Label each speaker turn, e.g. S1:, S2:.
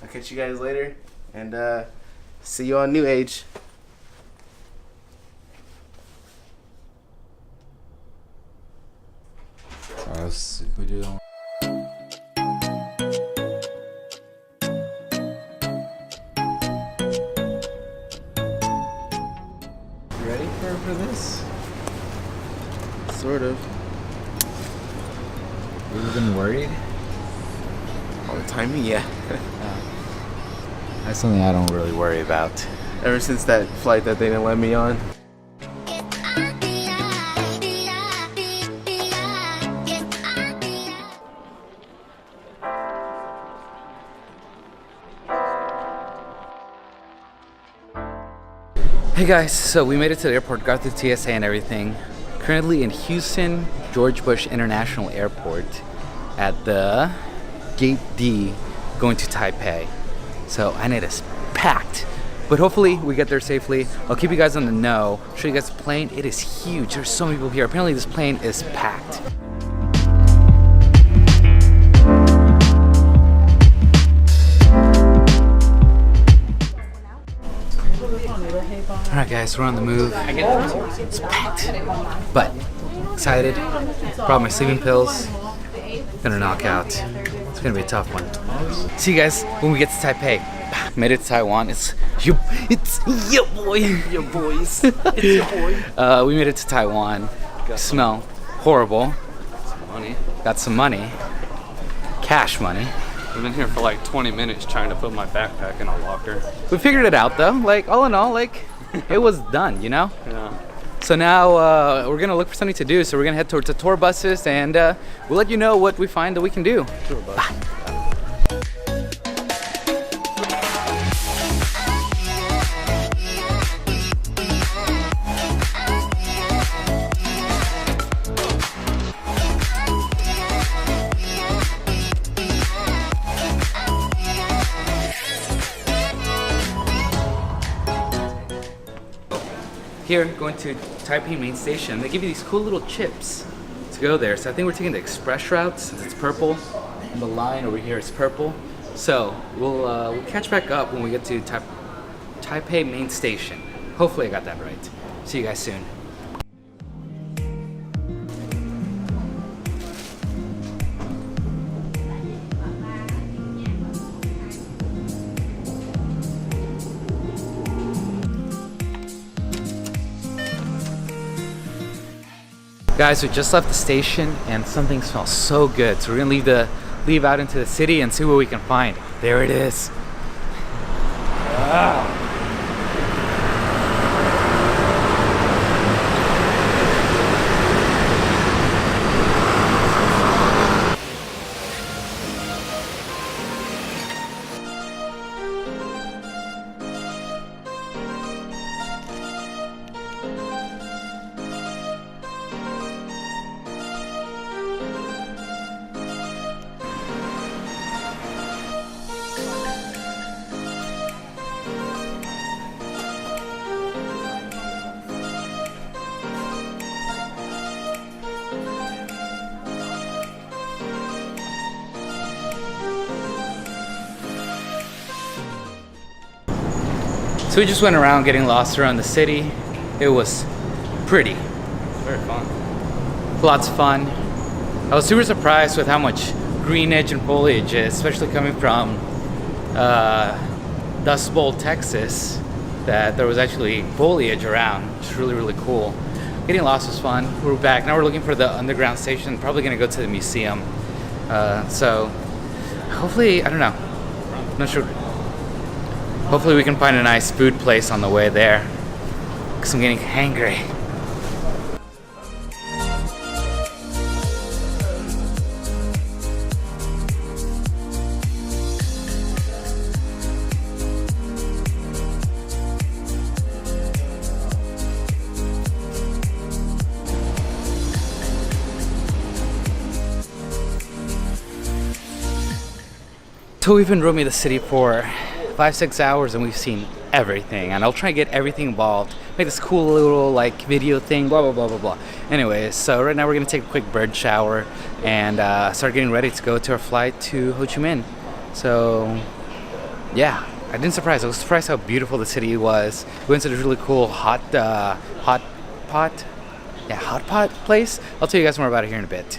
S1: I'll catch you guys later, and see you on New Age.
S2: Alright, we do that. You ready for this?
S1: Sort of.
S2: Have you been worried?
S1: All the timing, yeah.
S2: That's something I don't really worry about.
S1: Ever since that flight that they didn't let me on.
S3: Hey guys, so we made it to the airport, got through TSA and everything. Currently in Houston George Bush International Airport at the Gate D going to Taipei. So and it is packed, but hopefully we get there safely. I'll keep you guys on the know. I'll show you guys the plane. It is huge. There's so many people here. Apparently this plane is packed. Alright guys, we're on the move. It's packed, but excited. Brought my sleeping pills. Gonna knock out. It's gonna be a tough one. See you guys when we get to Taipei. Made it to Taiwan. It's your boy. Your boys. It's your boy. We made it to Taiwan. Smell horrible. Got some money. Cash money.
S4: I've been here for like 20 minutes trying to put my backpack in a locker.
S3: We figured it out though. Like all in all, like it was done, you know?
S4: Yeah.
S3: So now we're gonna look for something to do. So we're gonna head towards the tour buses, and we'll let you know what we find that we can do.
S4: Tour bus.
S3: Bye. Here, going to Taipei main station, they give you these cool little chips to go there. So I think we're taking the express route since it's purple, and the line over here is purple. So we'll catch back up when we get to Taipei main station. Hopefully I got that right. See you guys soon. Guys, we just left the station and something smells so good. So we're gonna leave out into the city and see what we can find. There it is. Ah. So we just went around getting lost around the city. It was pretty.
S4: Very fun.
S3: Lots of fun. I was super surprised with how much greenage and foliage is, especially coming from Dust Bowl, Texas, that there was actually foliage around. It's really, really cool. Getting lost was fun. We're back. Now we're looking for the underground station. Probably gonna go to the museum. So hopefully, I don't know. I'm not sure. Hopefully we can find a nice food place on the way there, because I'm getting hangry. So we've been roaming the city for 5-6 hours and we've seen everything, and I'll try and get everything involved, make this cool little like video thing, blah blah blah blah blah. Anyways, so right now we're gonna take a quick bird shower and start getting ready to go to our flight to Ho Chi Minh. So yeah, I didn't surprise. I was surprised how beautiful the city was. We went to this really cool hot pot place. I'll tell you guys more about it here in a bit.